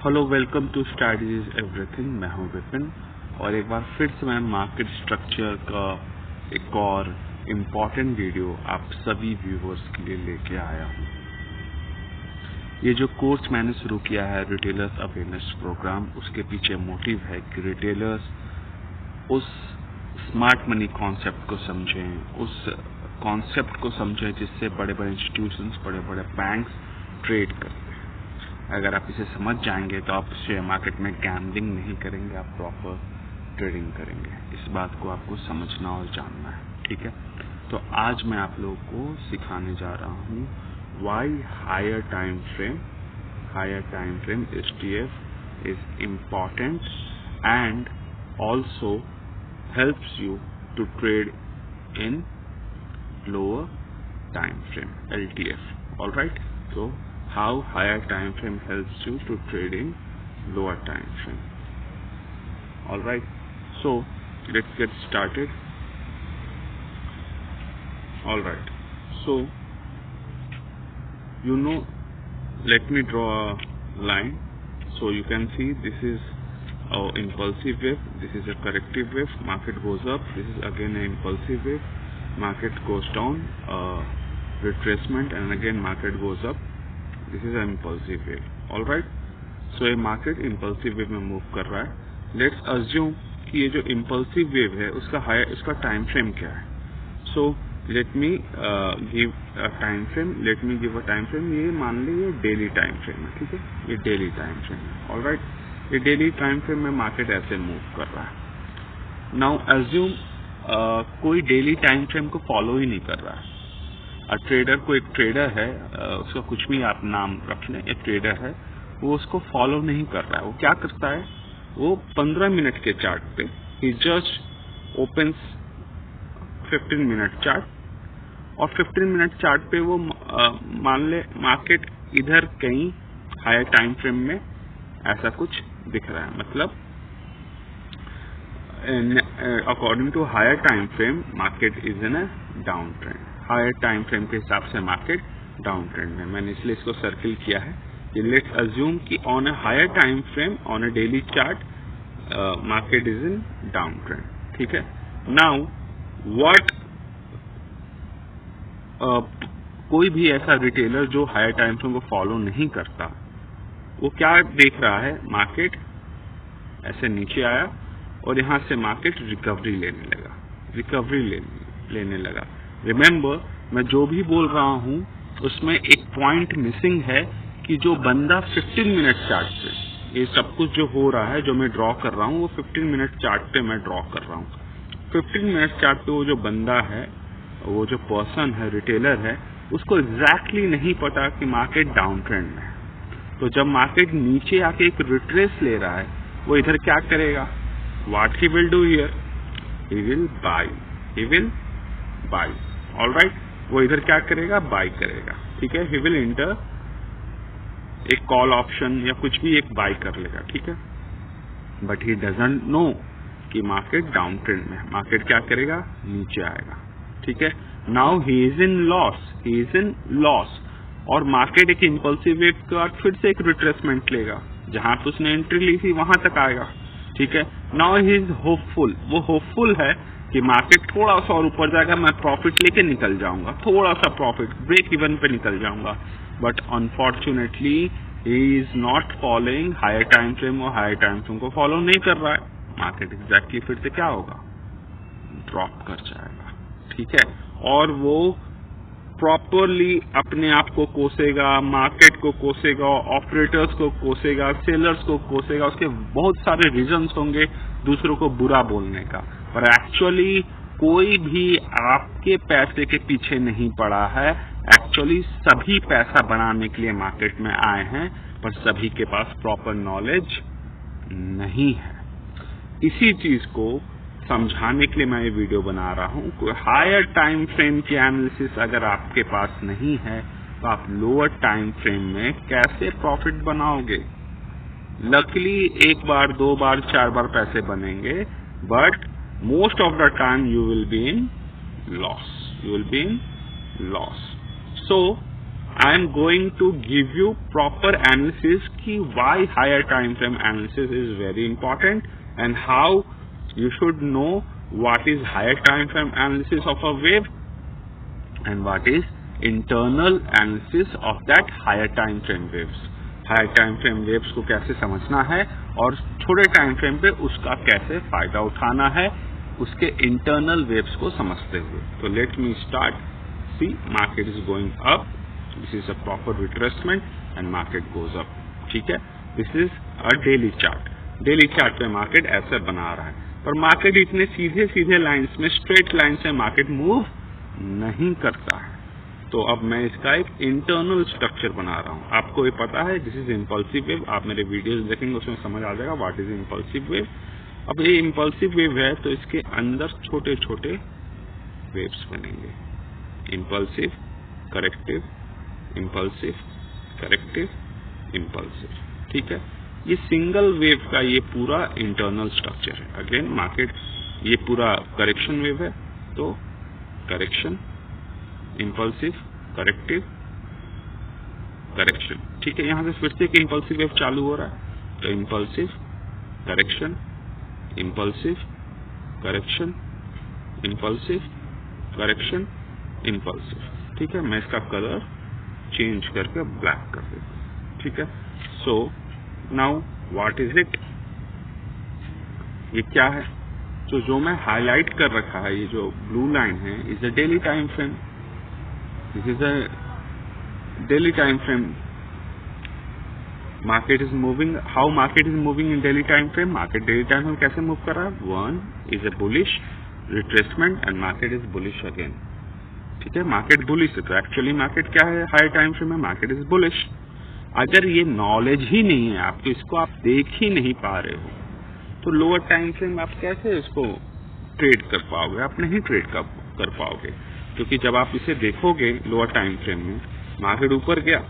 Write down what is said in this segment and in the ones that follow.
Hello, welcome to strategies everything. मैं हूं विपिन और एक बार फिर से मैं मार्केट स्ट्रक्चर का एक और इम्पॉर्टेंट वीडियो आप सभी व्यूवर्स के लिए लेके आया हूं। ये जो कोर्स मैंने शुरू किया है रिटेलर्स अवेयरनेस प्रोग्राम, उसके पीछे मोटिव है कि रिटेलर्स उस स्मार्ट मनी कॉन्सेप्ट को समझें, उस कॉन्सेप्ट को समझें जिससे बड़े बड़े इंस्टीट्यूशंस, बड़े बड़े बैंक्स ट्रेड करते हैं। अगर आप इसे समझ जाएंगे तो आप शेयर मार्केट में गैम्बलिंग नहीं करेंगे, आप प्रॉपर ट्रेडिंग करेंगे। इस बात को आपको समझना और जानना है, ठीक है। तो आज मैं आप लोगों को सिखाने जा रहा हूँ why higher time frame STF is important and also helps you to trade in lower time frame LTF. All right, so how higher time frame helps you to trade in lower time frame. All right, so let's get started. All right, so let me draw a line so you can see this is impulsive wave, this is a corrective wave, market goes up, this is again an impulsive wave, market goes down, retracement, and again market goes up, this is an impulsive wave. all right, so ये market impulsive wave में move कर रहा है। let's assume कि ये जो impulsive wave है उसका time frame क्या है। so let me give a time frame, ये मान लीजिए ये daily time frame है, ठीक है, ये daily time frame है। all right, ये डेली टाइम फ्रेम में मार्केट ऐसे मूव कर रहा है। नाउ अज्यूम कोई डेली टाइम फ्रेम को फॉलो ही नहीं कर रहा है। एक ट्रेडर है, उसका कुछ भी आप नाम रख लें, एक ट्रेडर है, वो उसको फॉलो नहीं कर रहा है। वो क्या करता है, वो 15 मिनट के चार्ट पे ही जस्ट ओपन्स 15 मिनट चार्ट और 15 मिनट चार्ट पे वो मान ले मार्केट इधर कहीं हायर टाइम फ्रेम में ऐसा कुछ दिख रहा है। मतलब according to higher time frame market is in a down trend. Higher time frame के हिसाब से मार्केट डाउन ट्रेंड में, मैंने इसलिए इसको सर्किल किया है कि लेट्स अज्यूम कि on a higher time frame on a daily chart market is in down trend, ठीक है। नाउ व्हाट कोई भी ऐसा रिटेलर जो हायर टाइम फ्रेम को फॉलो नहीं करता, वो क्या देख रहा है, मार्केट ऐसे नीचे आया और यहाँ से मार्केट रिकवरी लेने लगा। रिमेम्बर, मैं जो भी बोल रहा हूँ उसमें एक पॉइंट मिसिंग है कि जो बंदा 15 मिनट चार्ट पे, ये सब कुछ जो हो रहा है, जो मैं ड्रॉ कर रहा हूँ वो 15 मिनट चार्ट पे मैं ड्रॉ कर रहा हूँ। 15 मिनट चार्ट पे वो जो बंदा है, वो जो पर्सन है, रिटेलर है, उसको एग्जैक्टली नहीं पता कि मार्केट डाउन ट्रेंड में है। तो जब मार्केट नीचे आके एक रिट्रेस ले रहा है, वो इधर क्या करेगा, what he will do here, he will buy. All right, वो इधर क्या करेगा, बाय करेगा, ठीक है। ही विल इंटर एक कॉल ऑप्शन या कुछ भी एक बाय कर लेगा, ठीक है। बट ही डजंट नो कि मार्केट डाउन ट्रेंड में है। मार्केट क्या करेगा, नीचे आएगा, ठीक है। Now he is in loss और मार्केट एक इम्पल्सिव वेव के बाद फिर से एक रिट्रेसमेंट लेगा, जहां पे उसने एंट्री ली थी वहां तक आएगा, ठीक है। नाउ ही इज होपफुल, वो होपफुल है कि मार्केट थोड़ा सा और ऊपर जाएगा, मैं प्रॉफिट लेके निकल जाऊंगा, थोड़ा सा प्रॉफिट ब्रेक इवन पे निकल जाऊंगा। But unfortunately he is not following higher time frame, और हायर टाइम फ्रेम को फॉलो नहीं कर रहा है। मार्केट एग्जैक्टली फिर से क्या होगा, ड्रॉप कर जाएगा, ठीक है। और वो प्रॉपरली अपने आप को कोसेगा, मार्केट को कोसेगा, ऑपरेटर्स को कोसेगा, सेलर्स को कोसेगा। उसके बहुत सारे रीजंस होंगे दूसरों को बुरा बोलने का, पर एक्चुअली कोई भी आपके पैसे के पीछे नहीं पड़ा है। एक्चुअली सभी पैसा बनाने के लिए मार्केट में आए हैं, पर सभी के पास प्रॉपर नॉलेज नहीं है। इसी चीज को समझाने के लिए मैं ये वीडियो बना रहा हूँ। कोई हायर टाइम फ्रेम की एनालिसिस अगर आपके पास नहीं है तो आप लोअर टाइम फ्रेम में कैसे प्रॉफिट बनाओगे। लकीली एक बार, दो बार, 4 बार पैसे बनेंगे, but most of the time you will be in loss. So I am going to give you proper analysis कि why higher time frame analysis is very important and how you should know what is higher time frame analysis of a wave and what is internal analysis of that higher time frame waves. Higher time frame waves को कैसे समझना है और छोटे time frame पे उसका कैसे फायदा उठाना है उसके इंटरनल वेव्स को समझते हुए. तो let me start. See market is going up. This is a proper retracement and market goes up. ठीक है, this is a daily chart. Daily chart पे मार्केट ऐसे बना रहा है, पर मार्केट इतने सीधे सीधे लाइंस में, स्ट्रेट लाइन से मार्केट मूव नहीं करता है. तो अब मैं इसका एक इंटरनल स्ट्रक्चर बना रहा हूँ. आपको ये पता है दिस इज इम्पल्सिव वेव. आप मेरे वीडियोस देखेंगे उसमें समझ आ जाएगा व्हाट इज इम्पल्सिव वेव. अब ये इम्पल्सिव वेव है तो इसके अंदर छोटे छोटे वेव्स बनेंगे. Impulsive, corrective, impulsive, corrective, impulsive. ठीक है, ये सिंगल वेव का ये पूरा इंटरनल स्ट्रक्चर है. अगेन मार्केट ये पूरा करेक्शन वेव है तो करेक्शन, इम्पल्सिव, करेक्टिव, करेक्शन. ठीक है, यहां से फिर से एक इम्पल्सिव वेव चालू हो रहा है तो impulsive, correction, impulsive, correction, impulsive, correction, impulsive. ठीक है, मैं इसका कलर चेंज करके ब्लैक कर देता हूं. ठीक है, so now what is it. ये क्या है? तो जो मैं हाईलाइट कर रखा है, ये जो ब्लू लाइन है, is a daily time frame. This is a daily time frame. Market is moving. How market is moving in daily time frame? Market daily time frame कैसे move कर रहा है? One is a bullish retracement and market is bullish again. ठीक है, market bullish है तो actually market क्या है? Higher time frame में market is bullish. अगर ये नॉलेज ही नहीं है आपको, इसको आप देख ही नहीं पा रहे हो, तो लोअर टाइम फ्रेम आप कैसे इसको ट्रेड कर पाओगे? आप नहीं ट्रेड कर पाओगे, क्योंकि जब आप इसे देखोगे लोअर टाइम फ्रेम में, मार्केट ऊपर गया,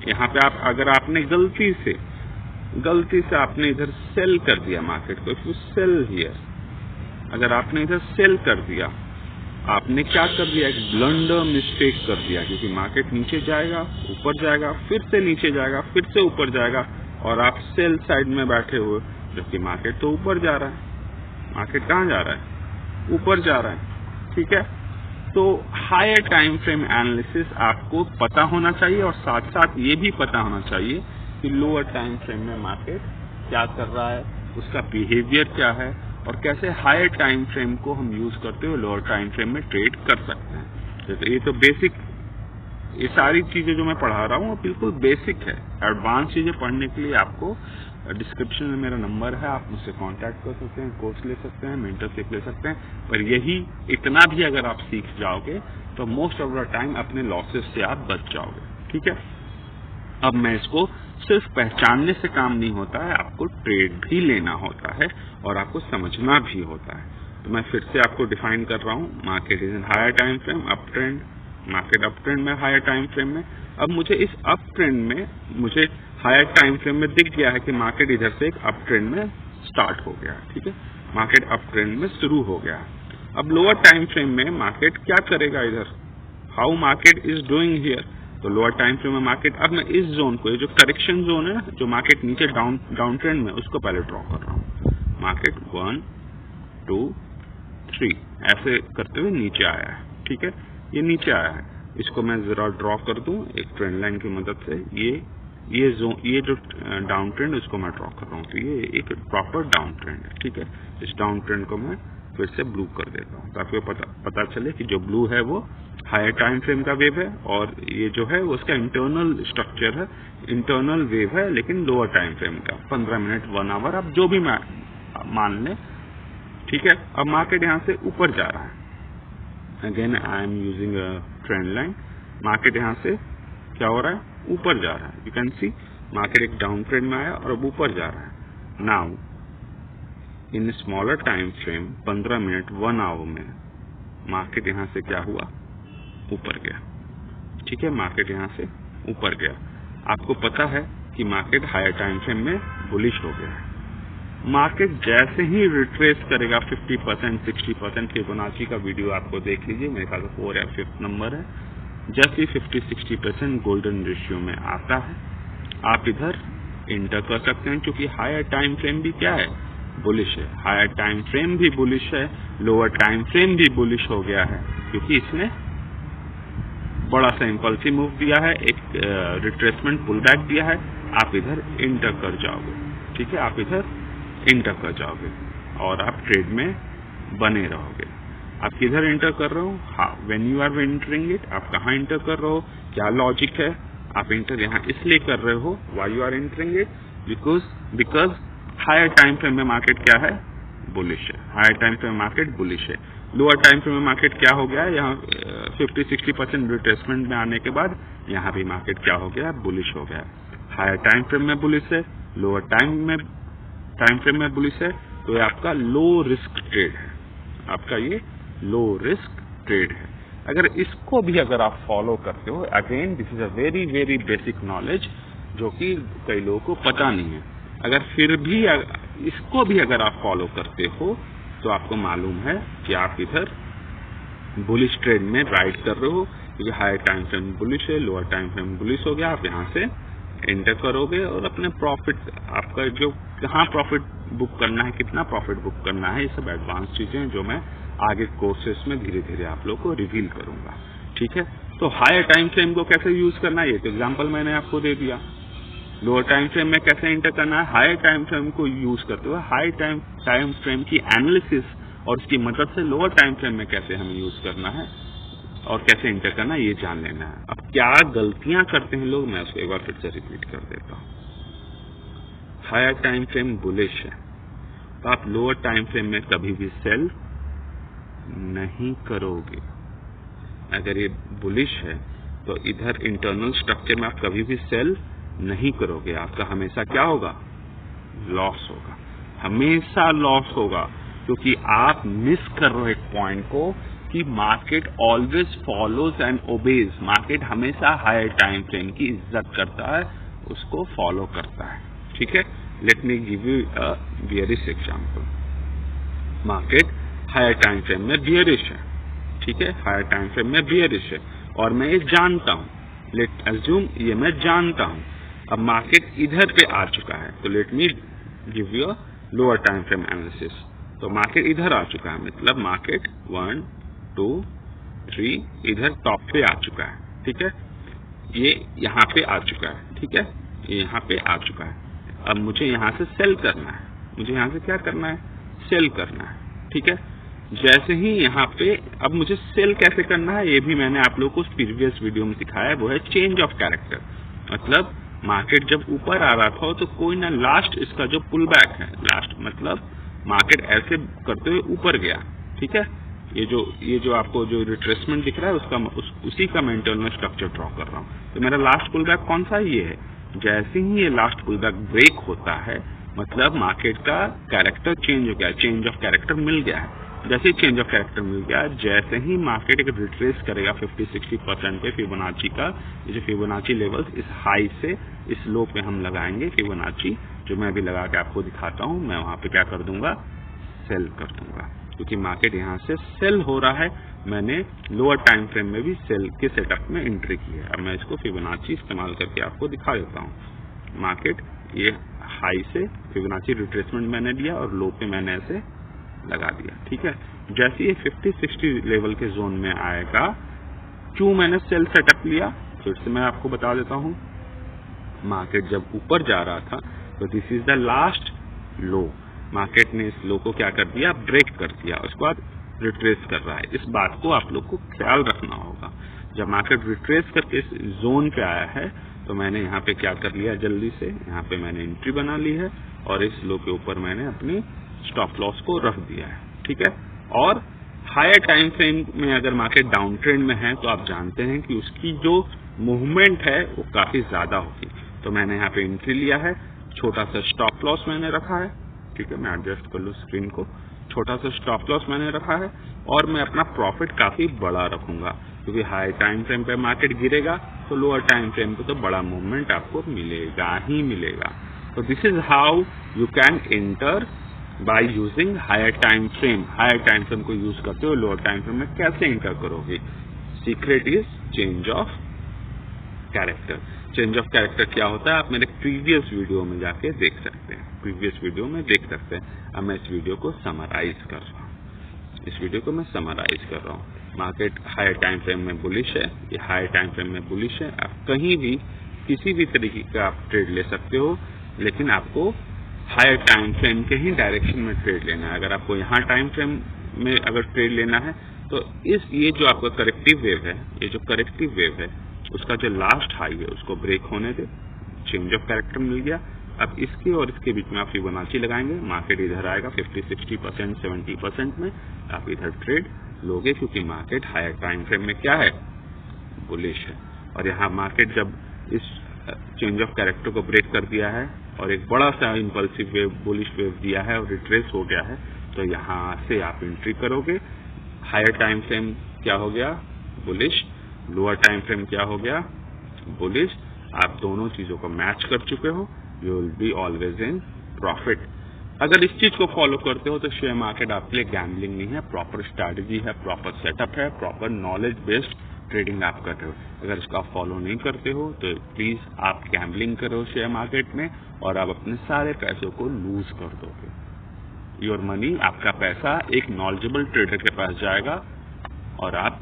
यहाँ पे आप अगर आपने गलती से आपने इधर सेल कर दिया मार्केट को, इफ यू सेल हियर, अगर आपने इधर सेल कर दिया, आपने क्या कर दिया? एक ब्लंडर मिस्टेक कर दिया, क्योंकि मार्केट नीचे जाएगा, ऊपर जाएगा, फिर से नीचे जाएगा, फिर से ऊपर जाएगा, और आप सेल साइड में बैठे हुए, जबकि मार्केट तो ऊपर जा रहा है. मार्केट कहाँ जा रहा है? ऊपर जा रहा है. ठीक है, तो हायर टाइम फ्रेम एनालिसिस आपको पता होना चाहिए और साथ साथ ये भी पता होना चाहिए कि लोअर टाइम फ्रेम में मार्केट क्या कर रहा है, उसका बिहेवियर क्या है और कैसे हायर टाइम फ्रेम को हम यूज करते हुए लोअर टाइम फ्रेम में ट्रेड कर सकते हैं. तो ये तो बेसिक, ये सारी चीजें जो मैं पढ़ा रहा हूँ वो बिल्कुल बेसिक है. एडवांस चीजें पढ़ने के लिए आपको डिस्क्रिप्शन में मेरा नंबर है, आप मुझसे कांटेक्ट कर सकते हैं, कोर्स ले सकते हैं, मेंटरशिप ले सकते हैं. पर यही इतना भी अगर आप सीख जाओगे तो मोस्ट ऑफ द टाइम अपने लॉसेस से आप बच जाओगे. ठीक है, अब मैं इसको सिर्फ पहचानने से काम नहीं होता है, आपको ट्रेड भी लेना होता है और आपको समझना भी होता है. तो मैं फिर से आपको डिफाइन कर रहा हूँ. Market is in higher time frame, up trend. Market up trend में, हायर टाइम फ्रेम में. अब मुझे इस अप ट्रेंड में, मुझे हायर टाइम फ्रेम में दिख गया है कि मार्केट इधर से एक अप ट्रेंड में स्टार्ट हो गया. ठीक है, मार्केट अप ट्रेंड में शुरू हो गया. अब लोअर टाइम फ्रेम में मार्केट क्या करेगा? इधर how market is doing here. तो लोअर टाइम फ्रेम में मार्केट, अब मैं इस जोन को, ये जो करेक्शन जोन है ना, जो मार्केट नीचे डाउन ट्रेंड में, उसको पहले ड्रॉ कर रहा हूँ. मार्केट 1 2 3 ऐसे करते हुए नीचे आया है. ठीक है, ये नीचे आया है, इसको मैं जरा ड्रॉ कर दूं एक ट्रेंड लाइन की मदद से. ये जो डाउन ट्रेंड, उसको मैं ड्रॉ कर रहा हूँ. तो ये एक प्रॉपर डाउन ट्रेंड है. ठीक है, इस डाउन ट्रेंड को मैं फिर से ब्लू कर देता हूँ ताकि पता चले कि जो ब्लू है वो हायर टाइम फ्रेम का वेव है और ये जो है वो उसका इंटरनल स्ट्रक्चर है, इंटरनल वेव है, लेकिन लोअर टाइम फ्रेम का 15 मिनट 1 आवर आप जो भी मान लें. ठीक है, अब मार्केट यहाँ से ऊपर जा रहा है. Again I am using a trend line. Market यहाँ से क्या हो रहा है? ऊपर जा रहा है. यू कैन सी मार्केट एक डाउन ट्रेंड में आया और अब ऊपर जा रहा है. Now in smaller time frame 15 minute 1 hour में मार्केट यहाँ से क्या हुआ? ऊपर गया. ठीक है, मार्केट यहाँ से ऊपर गया. आपको पता है कि मार्केट हायर टाइम फ्रेम में बुलिश हो गया है. मार्केट जैसे ही रिट्रेस करेगा 50% 60%, फिबोनाची का वीडियो आपको देख लीजिए, मेरे ख्याल से 4 या 5 नंबर है. जैसे 50-60% गोल्डन रेशियो में आता है आप इधर इंटर कर सकते हैं, क्योंकि हायर टाइम फ्रेम भी क्या है, बुलिश है। हायर टाइम फ्रेम भी बुलिश है, लोअर टाइम फ्रेम भी बुलिश हो गया है, क्योंकि इसने बड़ा सा इम्पल्सिव मूव दिया है, एक रिट्रेसमेंट पुल बैक दिया है, आप इधर इंटर कर जाओगे। ठीक है, आप इधर इंटर कर जाओगे और आप ट्रेड में बने रहोगे। आप किधर इंटर कर रहे हो, हाँ, when you are entering it, आप कहाँ इंटर कर रहे हो, क्या लॉजिक है, आप इंटर यहाँ इसलिए कर रहे हो, why you are entering it, because higher time frame में मार्केट क्या है, बुलिश है। Higher time frame market bullish है। लोअर टाइम फ्रेम में मार्केट क्या हो गया है, यहाँ 50-60% रिट्रेसमेंट में आने के बाद यहाँ भी मार्केट क्या हो गया, बुलिश हो गया। हायर टाइम फ्रेम में बुलिश है, लोअर टाइम फ्रेम में बुलिश है, तो ये आपका लो रिस्क ट्रेड है, आपका ये लो रिस्क ट्रेड है। अगर इसको भी अगर आप फॉलो करते हो, again this is a very very basic knowledge जो कि कई लोगों को पता नहीं है। अगर फिर भी इसको भी अगर आप फॉलो करते हो तो आपको मालूम है कि आप इधर बुलिश ट्रेड में राइड कर रहे हो, क्योंकि हायर टाइम फ्रेम बुलिश है, लोअर टाइम फ्रेम बुलिश हो गया। आप यहाँ से एंटर करोगे और अपने प्रॉफिट, आपका जो कहाँ प्रॉफिट बुक करना है, कितना प्रॉफिट बुक करना है, ये सब एडवांस चीजें जो मैं आगे कोर्सेस में धीरे धीरे आप लोग को रिवील करूंगा। ठीक है, तो हायर टाइम फ्रेम को कैसे यूज करना है, ये तो एग्जाम्पल मैंने आपको दे दिया। लोअर टाइम फ्रेम में कैसे एंटर करना है, हायर टाइम फ्रेम को यूज करते हुए हायर टाइम फ्रेम की एनालिसिस और उसकी मदद से लोअर टाइम फ्रेम में कैसे हमें यूज करना है और कैसे एंटर करना है, ये जान लेना है। अब क्या गलतियां करते हैं लोग, मैं उसको एक बार फिर से रिपीट कर देता हूँ। हायर टाइम फ्रेम बुलिश है तो आप लोअर टाइम फ्रेम में कभी भी सेल नहीं करोगे। अगर ये बुलिश है तो इधर इंटरनल स्ट्रक्चर में आप कभी भी सेल नहीं करोगे, आपका हमेशा क्या होगा, लॉस होगा, हमेशा लॉस होगा, क्योंकि आप मिस कर रहे हो एक पॉइंट को कि market always follows and obeys. Market हमेशा हायर टाइम फ्रेम की इज्जत करता है, उसको फॉलो करता है। ठीक है, let me give you a bearish example. Market higher time frame में बियरिश है, ठीक है, हायर टाइम फ्रेम में बियरिश है और मैं ये जानता हूं, लेट अज्यूम ये मैं जानता हूं। अब मार्केट इधर पे आ चुका है, तो let me give you a lower time frame analysis. तो मार्केट इधर आ चुका है, मतलब मार्केट 1 2 3 इधर टॉप पे आ चुका है। ठीक है, ये यहाँ पे आ चुका है, ठीक है, ये यहाँ पे आ चुका है। अब मुझे यहाँ से सेल करना है, मुझे यहाँ से क्या करना है, सेल करना है। ठीक है, जैसे ही यहाँ पे अब मुझे सेल कैसे करना है, ये भी मैंने आप लोगों को प्रीवियस वीडियो में सिखाया है, वो है चेंज ऑफ कैरेक्टर। मतलब मार्केट जब ऊपर आ रहा था तो कोई ना लास्ट इसका जो पुल बैक है, लास्ट मतलब मार्केट ऐसे करते हुए ऊपर गया। ठीक है, ये जो आपको जो रिट्रेसमेंट दिख रहा है उसका उसी का मैं इंटरनल स्ट्रक्चर ड्रॉ कर रहा हूँ। तो मेरा लास्ट पुल बैक कौन सा है, ये है। जैसे ही ये लास्ट पुल बैक ब्रेक होता है, मतलब मार्केट का कैरेक्टर चेंज हो गया, चेंज ऑफ कैरेक्टर मिल गया है। जैसे ही चेंज ऑफ कैरेक्टर मिल गया, जैसे ही मार्केट एक रिट्रेस करेगा 50-60% पे फिबोनाची का, ये जो फिबोनाची लेवल्स इस हाई से इस लो पे हम लगाएंगे फिबोनाची, जो मैं अभी लगा के आपको दिखाता हूँ। मैं वहां पे क्या कर दूंगा, सेल कर दूंगा, क्योंकि मार्केट यहाँ से सेल हो रहा है। मैंने लोअर टाइम फ्रेम में भी सेल के सेटअप में एंट्री की है। अब मैं इसको फिबोनाची इस्तेमाल करके आपको दिखा देता हूँ। मार्केट ये हाई से फिबोनाची रिट्रेसमेंट मैंने दिया और लो पे मैंने ऐसे लगा दिया। ठीक है, जैसे ये 50-60 लेवल के जोन में आएगा, क्यों मैंने सेल सेटअप लिया, फिर से मैं आपको बता देता हूँ। मार्केट जब ऊपर जा रहा था तो this is the last low, market ने इस लो को क्या कर दिया, ब्रेक कर दिया, उसके बाद रिट्रेस कर रहा है। इस बात को आप लोग को ख्याल रखना होगा। जब मार्केट रिट्रेस करके इस जोन पे आया है तो मैंने यहाँ पे क्या कर लिया, जल्दी से यहाँ पे मैंने एंट्री बना ली है और इस लो के ऊपर मैंने अपनी स्टॉप लॉस को रख दिया है। ठीक है, और हायर टाइम फ्रेम में अगर मार्केट डाउन ट्रेंड में है तो आप जानते हैं कि उसकी जो मूवमेंट है वो काफी ज्यादा होगी। तो मैंने यहाँ पे एंट्री लिया है, छोटा सा स्टॉप लॉस मैंने रखा है। ठीक है, मैं एडजस्ट कर लूँ स्क्रीन को, छोटा सा स्टॉप लॉस मैंने रखा है और मैं अपना प्रॉफिट काफी बड़ा रखूंगा, क्योंकि हाई टाइम फ्रेम पे मार्केट गिरेगा तो लोअर टाइम फ्रेम पे तो बड़ा मूवमेंट आपको मिलेगा ही मिलेगा। तो this is how you can enter by using higher time frame. Higher time frame को यूज करते हो लोअर टाइम फ्रेम में कैसे एंटर करोगे, secret is change of character. Change of character क्या होता है आप मेरे प्रीवियस वीडियो में जाके देख सकते हैं, प्रीवियस वीडियो में देख सकते हैं। अब मैं इस वीडियो को समराइज कर रहा हूँ, इस वीडियो को मैं समराइज कर रहा हूँ। मार्केट हायर टाइम फ्रेम में बुलिश है, ये हायर टाइम फ्रेम में बुलिश है। आप कहीं भी किसी भी तरीके का आप ट्रेड ले सकते हो, लेकिन आपको हायर टाइम फ्रेम के ही डायरेक्शन में ट्रेड लेना है। अगर आपको यहाँ टाइम फ्रेम में अगर ट्रेड लेना है तो ये जो आपका करेक्टिव वेव है, ये जो करेक्टिव वेव है उसका जो लास्ट हाई है उसको ब्रेक होने दे, चेंज ऑफ कैरेक्टर मिल गया। अब इसके और इसके बीच में आप फिबोनाची लगाएंगे, मार्केट इधर आएगा 50-60%, 70% में, आप इधर ट्रेड लोगे क्योंकि मार्केट हायर टाइम फ्रेम में क्या है, बुलिश है। और यहाँ मार्केट जब इस चेंज ऑफ कैरेक्टर को ब्रेक कर दिया है और एक बड़ा सा इंपल्सिव वेव, बुलिश वेव दिया है और रिट्रेस हो गया है, तो यहाँ से आप एंट्री करोगे। हायर टाइम फ्रेम क्या हो गया, बुलिश, लोअर टाइम फ्रेम क्या हो गया, बुलिश। आप दोनों चीजों को मैच कर चुके हो, you will be always in profit. अगर इस चीज को फॉलो करते हो तो शेयर मार्केट आपके लिए गैम्बलिंग नहीं है, प्रॉपर स्ट्रैटेजी है, प्रॉपर सेटअप है, प्रॉपर नॉलेज बेस्ड ट्रेडिंग आप कर रहे हो। अगर इसको आप फॉलो नहीं करते हो तो प्लीज आप गैम्बलिंग करो शेयर मार्केट में और आप अपने सारे पैसों को लूज कर दोगे। योर मनी, आपका पैसा एक नॉलेजेबल ट्रेडर के पास जाएगा और आप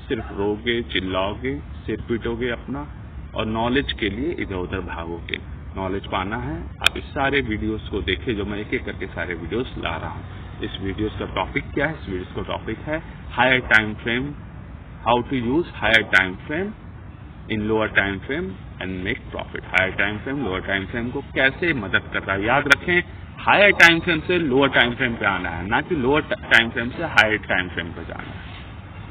सिर्फ रोगे, चिल्लाओगे, सिर पीटोगे अपना और नॉलेज के लिए इधर उधर भागोगे। नॉलेज पाना है आप इस सारे वीडियोस को देखें जो मैं एक एक करके सारे वीडियोस ला रहा हूँ। इस वीडियोस का टॉपिक क्या है, इस वीडियोस का टॉपिक है higher time frame, how to use higher time frame in lower time frame and make profit. Higher time frame lower time frame को कैसे मदद कर रहा है। याद रखें, हायर टाइम फ्रेम से लोअर टाइम फ्रेम पे आना है, ना कि लोअर टाइम फ्रेम से हायर टाइम फ्रेम पे जाना है।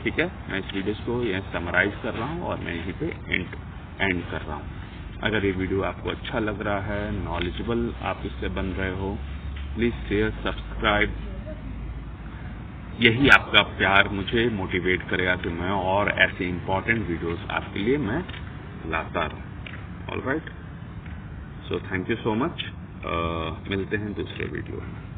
ठीक है, मैं इस वीडियो को यह समराइज कर रहा हूँ और मैं यहीं पे एंड कर रहा हूँ। अगर ये वीडियो आपको अच्छा लग रहा है, नॉलेजेबल आप इससे बन रहे हो, प्लीज शेयर, सब्सक्राइब। यही आपका प्यार मुझे मोटिवेट करेगा कि मैं और ऐसे इंपॉर्टेंट वीडियोस आपके लिए मैं लाता रहूँ। Alright, so thank you so much. मिलते हैं दूसरे वीडियो में।